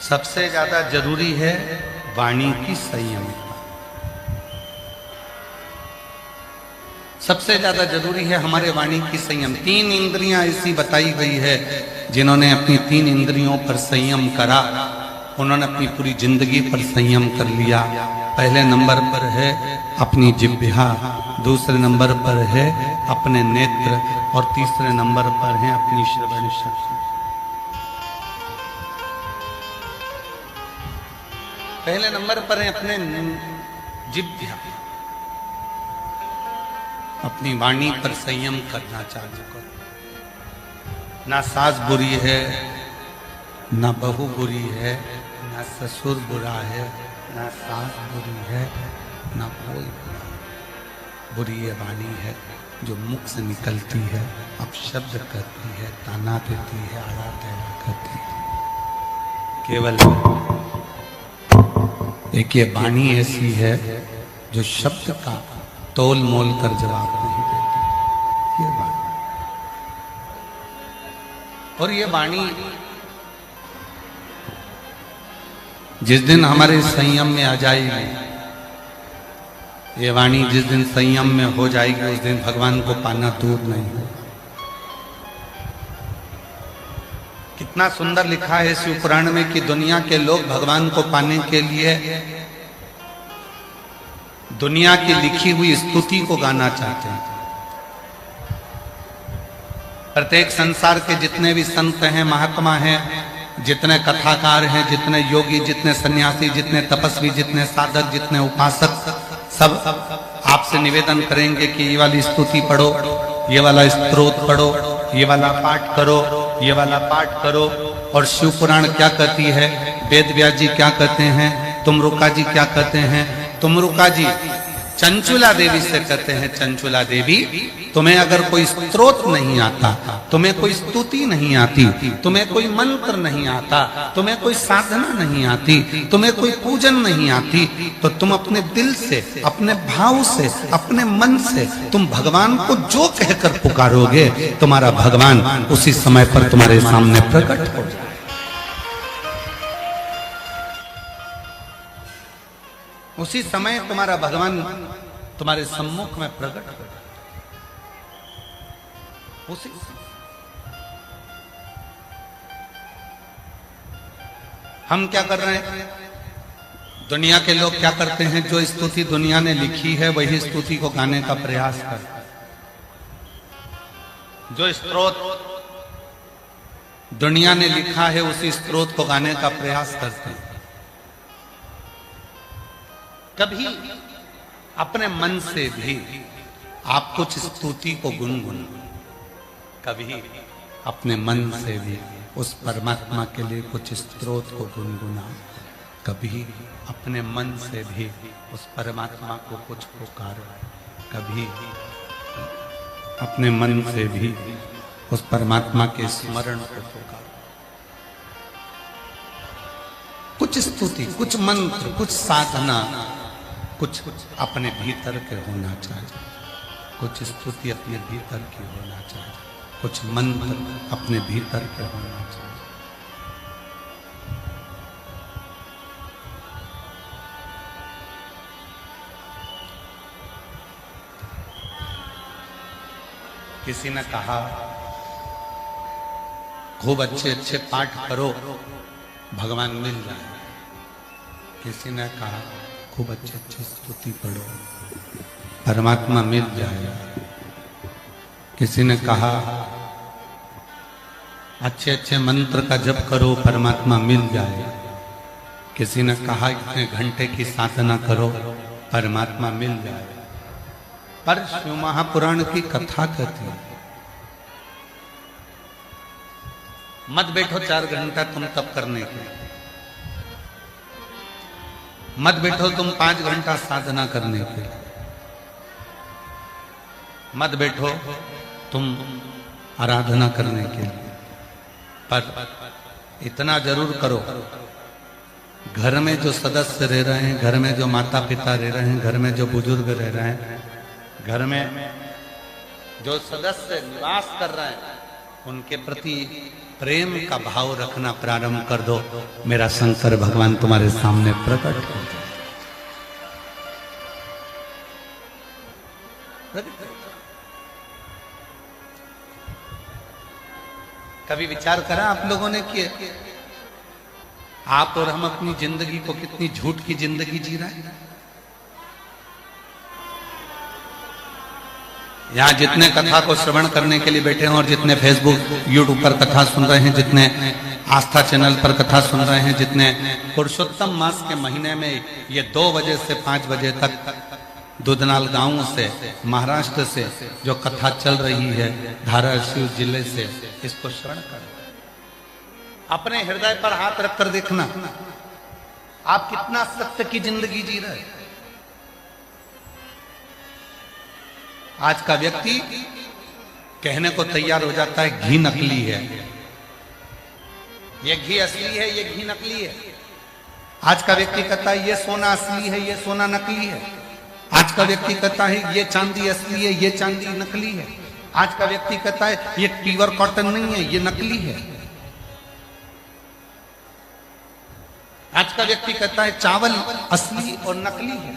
सबसे ज्यादा जरूरी है वाणी की संयम। सबसे ज्यादा जरूरी है हमारे वाणी की संयम। 3 इंद्रियां ऐसी बताई गई है जिन्होंने अपनी 3 इंद्रियों पर संयम करा, उन्होंने अपनी पूरी जिंदगी पर संयम कर लिया। पहले नंबर पर है अपनी जिह्वा, दूसरे नंबर पर है अपने नेत्र और तीसरे नंबर पर है अपनी श्रवण शक्ति। पहले नंबर पर है अपने जिह्वा, अपनी वाणी पर संयम करना चालू करो। ना सास बुरी है, ना बहू बुरी है, ना ससुर बुरा है, ना सास बुरी है, ना कोई बुरा। बुरी ये वाणी है जो मुख से निकलती है, अपशब्द करती है, ताना देती है, आड़ा टेढ़ा करती है। केवल एक ये वाणी ऐसी है जो शब्द का तोल मोल कर जवाब नहीं देती। ये वाणी, और ये वाणी जिस दिन हमारे संयम में आ जाएगी, ये वाणी जिस दिन संयम में हो जाएगी, उस दिन भगवान को पाना दूर नहीं होगा। कितना सुंदर लिखा है शिव पुराण में कि दुनिया के लोग भगवान को पाने के लिए दुनिया की लिखी हुई स्तुति को गाना चाहते हैं। प्रत्येक संसार के जितने भी संत हैं, महात्मा हैं, जितने कथाकार हैं, जितने योगी, जितने सन्यासी, जितने तपस्वी, जितने साधक, जितने उपासक, सब आपसे निवेदन करेंगे कि ये वाली स्तुति पढ़ो, ये वाला स्तोत्र पढ़ो, ये वाला पाठ करो, ये वाला पाठ करो। और शिव पुराण क्या कहती है, वेद व्यास जी क्या कहते हैं, तुमरुका जी क्या कहते हैं। तुमरुका जी चंचुला देवी से कहते हैं, चंचुला देवी तुम्हें अगर कोई स्तोत्र नहीं आता, तुम्हें कोई स्तुति नहीं आती, तुम्हें कोई मंत्र नहीं आता, तुम्हें कोई साधना नहीं आती, तुम्हें कोई पूजन नहीं आती, तो तुम अपने दिल से, अपने भाव से, अपने मन से तुम भगवान को जो कहकर पुकारोगे, तुम्हारा भगवान उसी समय पर तुम्हारे सामने प्रकट हो जाए। उसी समय तुम्हारा भगवान तुम्हारे सम्मुख में प्रकट हो। उसी हम क्या कर रहे हैं, दुनिया के लोग क्या करते हैं, जो स्तुति दुनिया ने लिखी है वही स्तुति को गाने का प्रयास करते हैं। जो स्तोत्र दुनिया ने लिखा है उसी स्तोत्र को गाने का प्रयास करते हैं। कभी अपने मन से भी आप कुछ स्तुति को गुनगुनाओ, कभी अपने मन से भी उस परमात्मा के लिए कुछ स्तोत्र को गुनगुनाओ, कभी अपने मन से भी उस परमात्मा को कुछ पुकारो, कभी अपने मन से भी उस परमात्मा के स्मरण को पुकारो। कुछ स्तुति, कुछ मंत्र, कुछ साधना, कुछ अपने भीतर के होना चाहिए। कुछ स्तुति अपने भीतर की होना चाहिए, कुछ मंत्र अपने भीतर के होना चाहिए। किसी ने कहा खूब अच्छे अच्छे पाठ करो भगवान मिल जाए। किसी ने कहा खूब अच्छे अच्छे स्तुति पढ़ो परमात्मा मिल जाए। किसी ने कहा अच्छे अच्छे मंत्र का जप करो परमात्मा मिल जाए। किसी ने कहा इतने घंटे की साधना करो परमात्मा मिल जाए। पर शिव महापुराण की कथा कहती है मत बैठो 4 घंटा तुम तप करने के, मत बैठो तुम 5 घंटा साधना करने के, मत बैठो तुम आराधना करने के लिए, पर इतना जरूर करो घर में जो सदस्य रह रहे हैं, घर में जो माता पिता रह रहे हैं, घर में जो बुजुर्ग रह रहे हैं, घर में जो सदस्य निवास कर रहे हैं, उनके प्रति प्रेम का भाव रखना प्रारंभ कर दो, मेरा शंकर भगवान तुम्हारे सामने प्रकट हो जाए। कभी विचार करा आप लोगों ने कि आप और हम अपनी जिंदगी को कितनी झूठ की जिंदगी जी रहे हैं? यहाँ जितने कथा को श्रवण करने के लिए बैठे हैं और जितने फेसबुक यूट्यूब पर कथा सुन रहे हैं, जितने आस्था चैनल पर कथा सुन रहे हैं, जितने पुरुषोत्तम मास के महीने में ये 2 बजे से 5 बजे तक दुधनाल गांव से, महाराष्ट्र से जो कथा चल रही है, धाराशिव जिले से, इसको श्रवण कर अपने हृदय पर हाथ रखकर देखना आप कितना सत्य की जिंदगी जी रहे हैं। आज का व्यक्ति कहने को तैयार हो जाता है घी नकली है, ये घी असली है, ये घी नकली है। आज का व्यक्ति कहता है ये सोना असली है, ये सोना नकली है। आज का व्यक्ति कहता है ये चांदी असली है, ये चांदी नकली है। आज का व्यक्ति कहता है ये प्योर कॉटन नहीं है, ये नकली है। आज का व्यक्ति कहता है चावल असली और नकली है।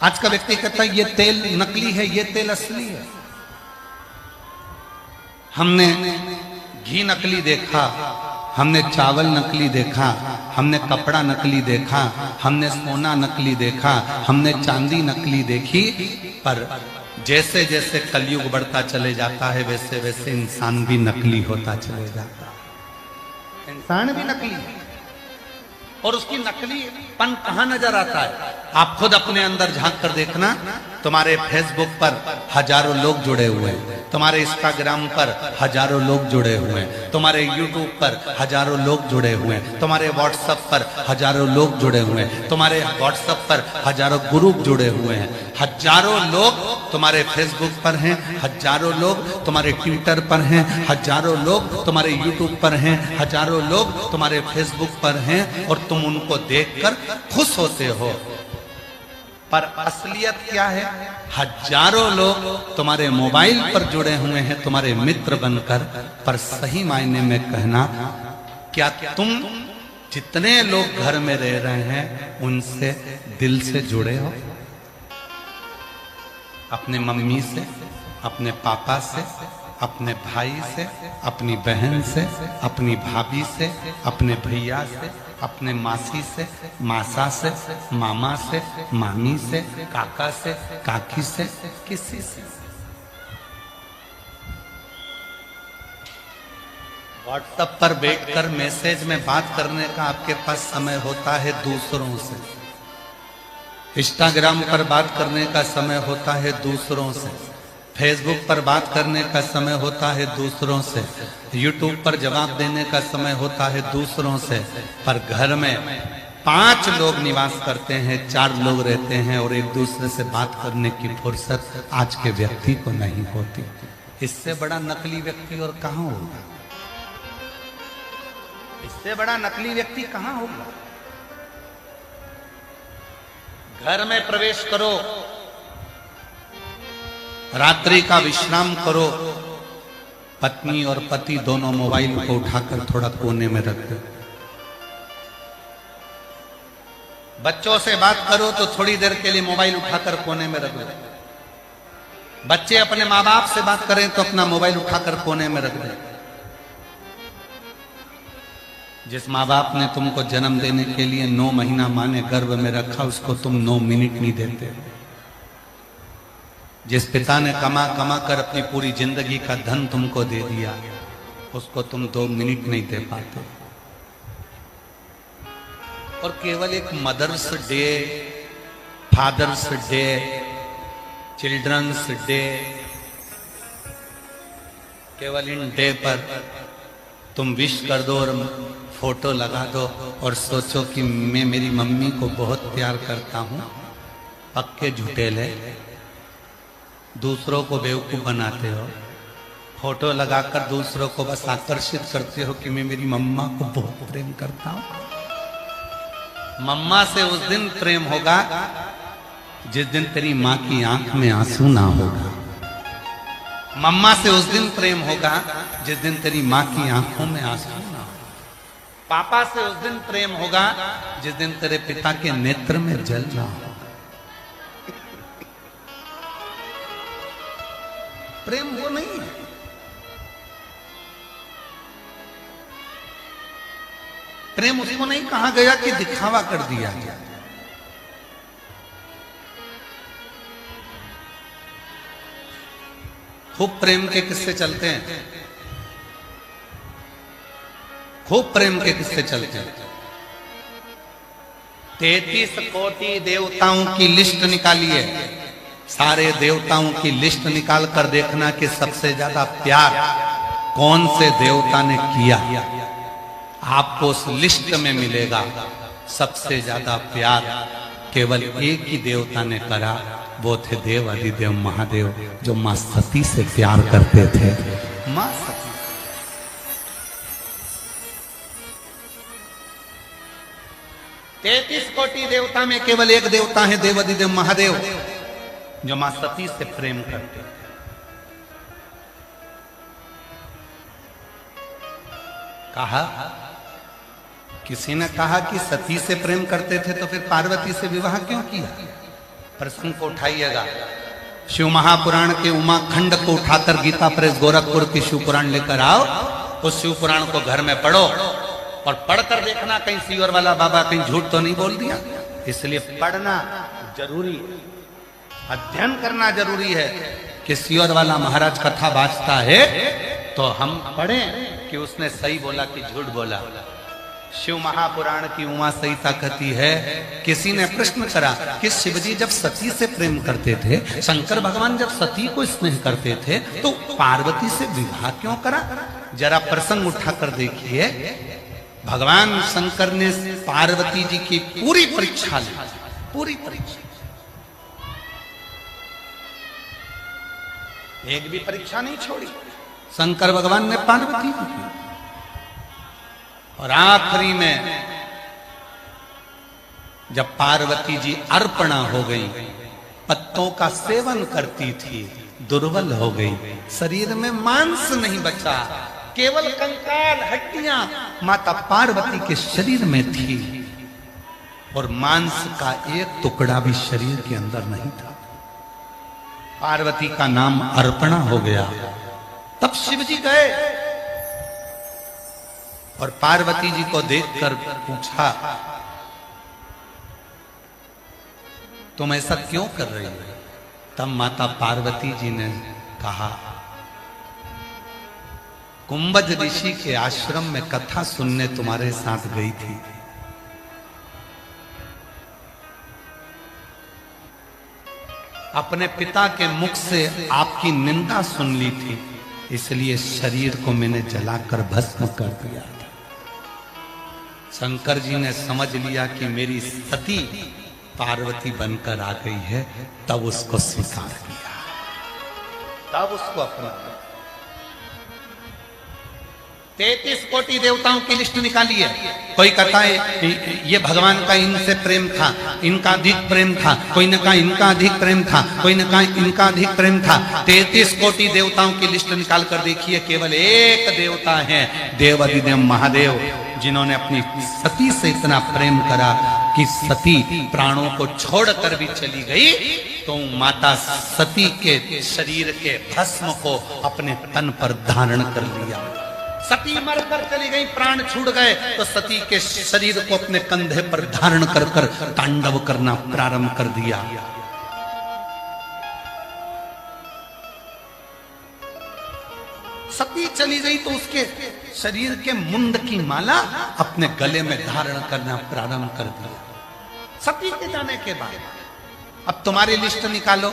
आज का व्यक्ति कहता है ये तेल नकली है, ये तेल असली है। हमने घी नकली देखा, हमने चावल नकली देखा, हमने कपड़ा नकली देखा, हमने सोना नकली देखा, हमने चांदी नकली देखी, पर जैसे जैसे कलयुग बढ़ता चले जाता है वैसे वैसे इंसान भी नकली होता चले जाता है। इंसान भी नकली है और उसकी नकलीपन कहां नजर आता है? आप खुद अपने अंदर झांक कर देखना। तुम्हारे फेसबुक पर हजारों लोग जुड़े हुए हैं, तुम्हारे इंस्टाग्राम पर हजारों लोग जुड़े हुए हैं, तुम्हारे यूट्यूब पर हजारों लोग जुड़े हुए हैं, तुम्हारे व्हाट्सएप पर हजारों लोग जुड़े हुए हैं, तुम्हारे व्हाट्सएप पर हजारों ग्रुप जुड़े हुए हैं, हजारों लोग तुम्हारे फेसबुक पर हैं, हजारों लोग तुम्हारे ट्विटर पर हैं, हजारों लोग तुम्हारे यूट्यूब पर हैं, हजारों लोग तुम्हारे फेसबुक पर हैं और तुम उनको देखकर खुश होते हो। पर असलियत क्या है? हजारों लोग तुम्हारे मोबाइल पर जुड़े हुए हैं तुम्हारे मित्र बनकर, पर सही मायने में कहना, क्या तुम जितने लोग घर में रह रहे हैं उनसे दिल से जुड़े हो? अपने मम्मी से, अपने पापा से, अपने भाई से, अपनी बहन से, अपनी भाभी से, अपने भैया से, अपने मासी से, मासा से, मामा से, मामी से, काका से, काकी से, किसी से? व्हाट्सएप पर बैठकर मैसेज में बात करने का आपके पास समय होता है दूसरों से, इंस्टाग्राम पर बात करने का समय होता है दूसरों से, फेसबुक पर बात करने का समय होता है दूसरों से, यूट्यूब पर जवाब देने का समय होता है दूसरों से, पर घर में 5 लोग निवास करते हैं, 4 लोग रहते हैं और एक दूसरे से बात करने की फुर्सत आज के व्यक्ति को नहीं होती। इससे बड़ा नकली व्यक्ति और कहां होगा? इससे बड़ा नकली व्यक्ति कहां होगा? घर में प्रवेश करो, रात्रि का विश्राम करो, पत्नी और पति दोनों मोबाइल को उठाकर थोड़ा कोने में रख दो। बच्चों से बात करो तो थोड़ी देर के लिए मोबाइल उठाकर कोने में रख दो। बच्चे अपने माँ बाप से बात करें तो अपना मोबाइल उठाकर कोने में रख दो। जिस माँ बाप ने तुमको जन्म देने के लिए 9 महीना माने गर्भ में रखा, उसको तुम 9 मिनट नहीं देते। जिस पिता ने कमा कमा कर अपनी पूरी जिंदगी का धन तुमको दे दिया, उसको तुम 2 मिनट नहीं दे पाते। और केवल एक mother's day, father's day, children's day, केवल इन डे पर तुम विश कर दो और फोटो लगा दो और सोचो कि मैं मेरी मम्मी को बहुत प्यार करता हूं। पक्के झूठेले, दूसरों को बेवकूफ बनाते हो। फोटो लगाकर दूसरों को बस आकर्षित करते हो कि मैं मेरी मम्मा को बहुत प्रेम करता हूं। मम्मा से उस दिन प्रेम होगा जिस दिन तेरी मां की आंख में आंसू ना होगा। मम्मा से उस दिन प्रेम होगा जिस दिन तेरी माँ की आंखों में आंसू ना हो। पापा से उस दिन प्रेम होगा जिस दिन तेरे पिता के नेत्र में जल ना हो। प्रेम वो नहीं है। प्रेम उसको नहीं कहा गया कि दिखावा कर दिया गया। खूब प्रेम के किस्से चलते हैं, खूब प्रेम के किस्से चलते हैं। 33 कोटि देवताओं की लिस्ट निकालिए, सारे देवताओं की लिस्ट निकाल कर देखना कि सबसे ज्यादा प्यार कौन से देवता ने किया। आपको उस लिस्ट में मिलेगा सबसे ज्यादा प्यार केवल एक ही देवता ने करा, वो थे देव अधिदेव महादेव, जो मां सती से प्यार करते थे। मां सती 33 कोटि देवता में केवल एक देवता है देव अधिदेव महादेव, जो मां सती से प्रेम करते थे। कहा, किसी ने कहा कि सती से प्रेम करते थे तो फिर पार्वती से विवाह क्यों किया? प्रश्न को उठाइएगा। शिव महापुराण के उमा खंड को उठाकर गीता प्रेस गोरखपुर की शिव पुराण लेकर आओ, उस शिव पुराण को घर में पढ़ो और पढ़कर देखना कहीं सीवर वाला बाबा कहीं झूठ तो नहीं बोल दिया। इसलिए पढ़ना जरूरी, अध्ययन करना जरूरी है कि सीवर वाला महाराज कथा बाजता है तो हम पढ़ें कि उसने सही बोला कि झूठ बोला। शिव महापुराण की उमा संहिता कहती है, किसी ने प्रश्न करा कि शिवजी जब सती से प्रेम करते थे, शंकर भगवान जब सती को स्नेह करते थे, तो पार्वती से विवाह क्यों करा? जरा प्रसंग उठाकर देखिए। भगवान शंकर ने पार्वती जी की पूरी परीक्षा ली, पूरी परीक्षा, एक भी परीक्षा नहीं छोड़ी शंकर भगवान ने पार्वती जी की। और आखिरी में जब पार्वती जी अर्पणा हो गई, पत्तों का सेवन करती थी, दुर्बल हो गई, शरीर में मांस नहीं बचा, केवल कंकाल हड्डियां माता पार्वती के शरीर में थी और मांस का एक टुकड़ा भी शरीर के अंदर नहीं था। पार्वती का नाम अर्पणा हो गया। तब शिव जी गए और पार्वती जी को देखकर पूछा, तुम ऐसा क्यों कर रही हो? तब माता पार्वती जी ने कहा, कुंभज ऋषि के आश्रम में कथा सुनने तुम्हारे साथ गई थी। अपने पिता के मुख से आपकी निंदा सुन ली थी, इसलिए शरीर को मैंने जलाकर भस्म कर दिया था। शंकर जी ने समझ लिया कि मेरी सती पार्वती बनकर आ गई है, तब उसको स्वीकार किया, तब उसको अपना 33 कोटि देवताओं की लिस्ट निकाली है। कोई कहता है ये भगवान का इनसे प्रेम था, इनका अधिक प्रेम था, कोई ने कहा इनका अधिक प्रेम था, कोई ने कहा इनका अधिक प्रेम था। 33 कोटि देवताओं की लिस्ट निकाल कर देखिए, केवल एक देवता है देव अधिदेव महादेव, जिन्होंने अपनी सती से इतना प्रेम करा कि सती प्राणों को छोड़कर भी चली गई तो माता सती के शरीर के भस्म को अपने तन पर धारण कर लिया। सती मरकर चली गई, प्राण छूट गए, तो सती के शरीर को अपने कंधे पर धारण कर कर तांडव करना प्रारंभ कर दिया। सती चली गई तो उसके शरीर के मुंड की माला अपने गले में धारण करना प्रारंभ कर दिया। सती के जाने के बाद अब तुम्हारी लिस्ट निकालो,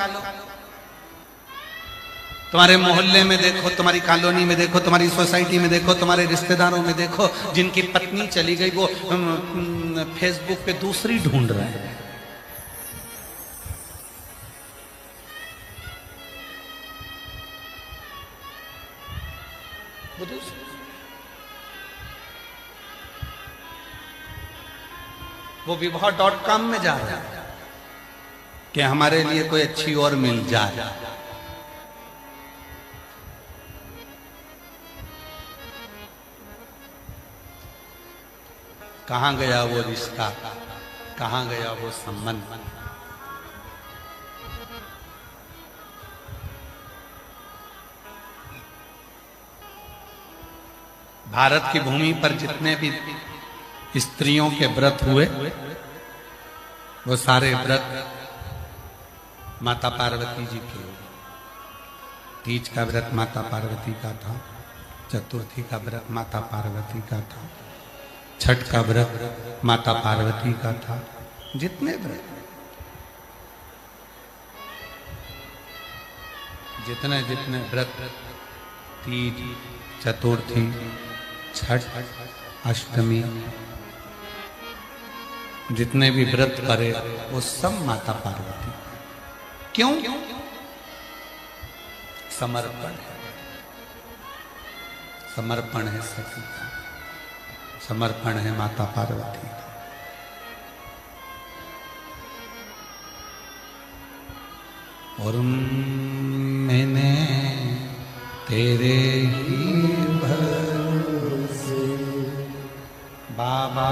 तुम्हारे मोहल्ले में देखो, तुम्हारी कॉलोनी में देखो, तुम्हारी सोसाइटी में देखो, तुम्हारे रिश्तेदारों में देखो, जिनकी पत्नी चली गई वो फेसबुक पे दूसरी ढूंढ रहे हैं। वो विवाह.com में जा रहा है कि हमारे लिए कोई अच्छी और मिल जाए। कहाँ गया वो रिश्ता, कहाँ गया वो संबंध। भारत की भूमि पर जितने भी स्त्रियों के व्रत हुए वो सारे व्रत माता पार्वती जी के हुए। तीज का व्रत माता पार्वती का था, चतुर्थी का व्रत माता पार्वती का था, छठ का व्रत माता पार्वती का था। जितने व्रत, जितने जितने व्रत, तीज, चतुर्थी, छठ, अष्टमी, जितने भी व्रत करे वो सब माता पार्वती। क्यों? समर्पण है, समर्पण है सती का, समर्पण है माता पार्वती का। और मैंने तेरे ही भरोसे बाबा,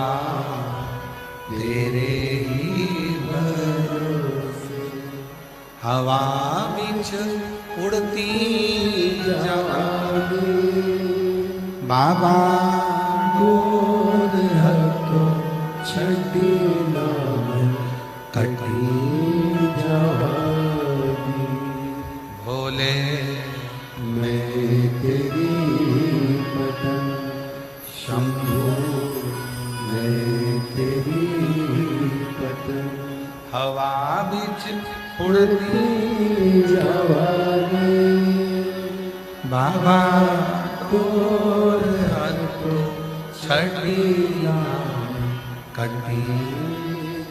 तेरे ही भरोसे हवा बिच उड़ती जाऊं बाबा, गोद हथों छठी नाम कटी जाऊंगी। भोले मैं तेरी पतन, शंभो मैं तेरी पतन, हवा बिच उड़ती जावागी बाबा, गोद हथों छठी नाम कटी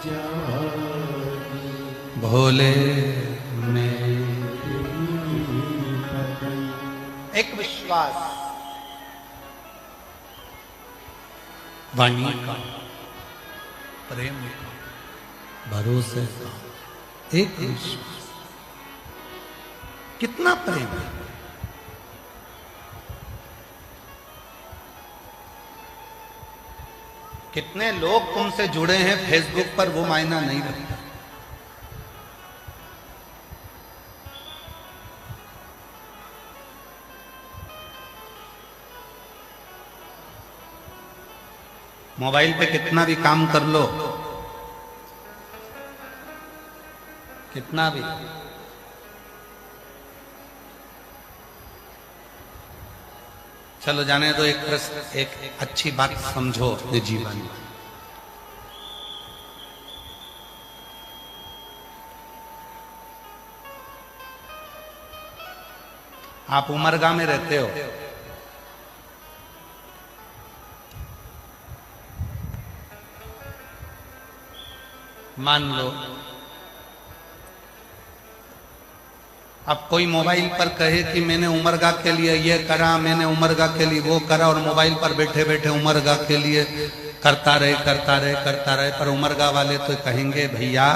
जावागी। भोले मैं एक विश्वास, वाणी का, प्रेम का, भरोसे का, एक विश्वास। कितना प्रेम है। कितने लोग तुमसे जुड़े हैं फेसबुक पर वो मायना नहीं रखता। मोबाइल पे कितना भी काम कर लो, कितना भी, चलो जाने दो। एक प्रश्न, एक अच्छी बात समझो अपने जीवन में। आप उमरगा में रहते हो, मान लो अब कोई मोबाइल पर कहे कि मैंने उमरगा के लिए ये करा, मैंने उमरगा के लिए वो करा, और मोबाइल पर बैठे बैठे उमरगा के लिए करता रहे करता रहे करता रहे। पर उमरगा वाले तो कहेंगे भैया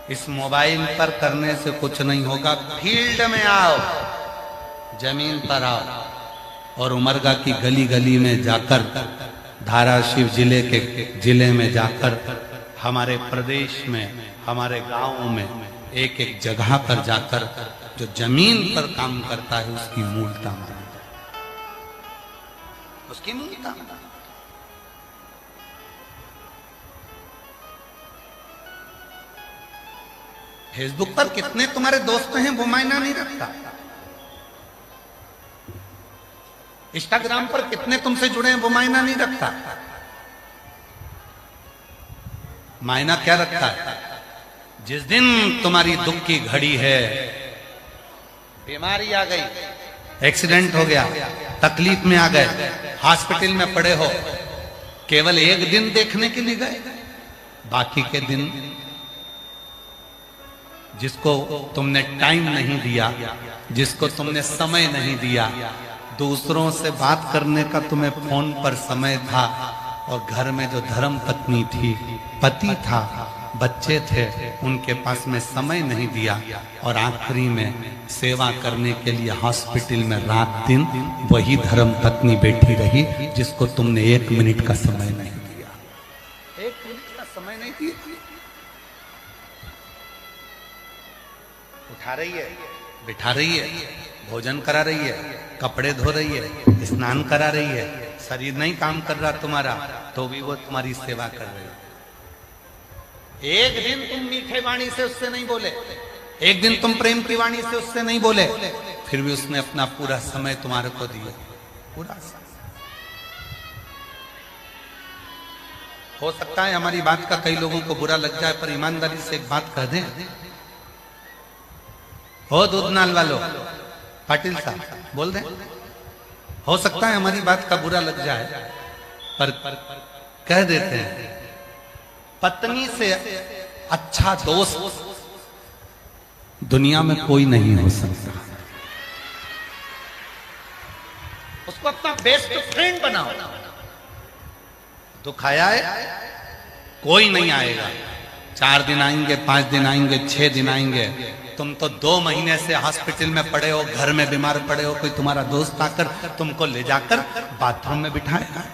इस मोबाइल पर करने से कुछ नहीं होगा, फील्ड में आओ, जमीन पर आओ और उमरगा की गली गली में जाकर, धाराशिव जिले में जाकर, हमारे प्रदेश में, हमारे गांव में, एक एक जगह पर जाकर जो जमीन पर काम करता है उसकी मूलता मानो, उसकी मूलता। फेसबुक पर कितने तुम्हारे दोस्त हैं वो मायना नहीं रखता। इंस्टाग्राम पर कितने तुमसे जुड़े हैं वो मायना नहीं रखता। मायना क्या रखता है? जिस दिन तुम्हारी दुख की घड़ी है, बीमारी आ गई, एक्सीडेंट हो गया, तकलीफ में आ गए, हॉस्पिटल में पड़े हो, केवल एक दिन देखने के लिए गए, बाकी के दिन जिसको तुमने टाइम नहीं दिया, जिसको तुमने समय नहीं दिया, दूसरों से बात करने का तुम्हें फोन पर समय था, और घर में जो धर्म पत्नी थी, पति था, बच्चे थे, उनके पास में समय नहीं दिया, और आखिरी में सेवा करने के लिए हॉस्पिटल में रात दिन वही धर्म पत्नी बैठी रही जिसको तुमने 1 मिनट का समय नहीं दिया। एक मिनट का समय नहीं दिए, उठा रही है, बिठा रही है, भोजन करा रही है, कपड़े धो रही है, स्नान करा रही है, शरीर नहीं काम कर रहा तुम्हारा तो भी वो तुम्हारी सेवा कर रही है। एक दिन तुम मीठे वाणी से उससे नहीं बोले, एक दिन तुम प्रेम की वाणी से उससे नहीं बोले, फिर भी उसने अपना पूरा समय तुम्हारे को दिया, पूरा समय। हो सकता है हमारी बात का कई लोगों को बुरा लग जाए, पर ईमानदारी से एक बात कह दें, हो दूधनाल वालों, पाटिल साहब बोल दें, हो सकता है हमारी बात का बुरा लग जाए, पर कह देते हैं, पत्नी से अच्छा दोस्त दुनिया में कोई नहीं हो सकता। उसको अपना बेस्ट फ्रेंड बनाओ। दुख आया है, कोई नहीं आएगा, 4 दिन आएंगे, 5 दिन आएंगे, 6 दिन आएंगे, तुम तो 2 महीने से हॉस्पिटल में पड़े हो, घर में बीमार पड़े हो, कोई तुम्हारा दोस्त आकर तुमको ले जाकर बाथरूम में बिठाएगा,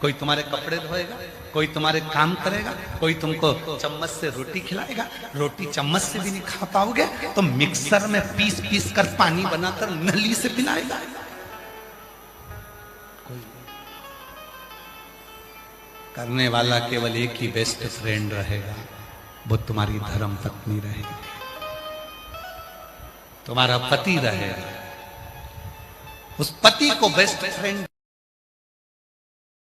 कोई तुम्हारे कपड़े धोएगा, कोई तुम्हारे काम करेगा, कोई तुमको चम्मच से रोटी खिलाएगा, रोटी चम्मच से भी नहीं खा पाओगे तो मिक्सर में पीस पीस कर पानी बनाकर नली से पिलाएगा। करने वाला केवल एक ही बेस्ट फ्रेंड रहेगा, वो तुम्हारी धर्म पत्नी रहेगी, तुम्हारा पति रहेगा। उस पति को बेस्ट फ्रेंड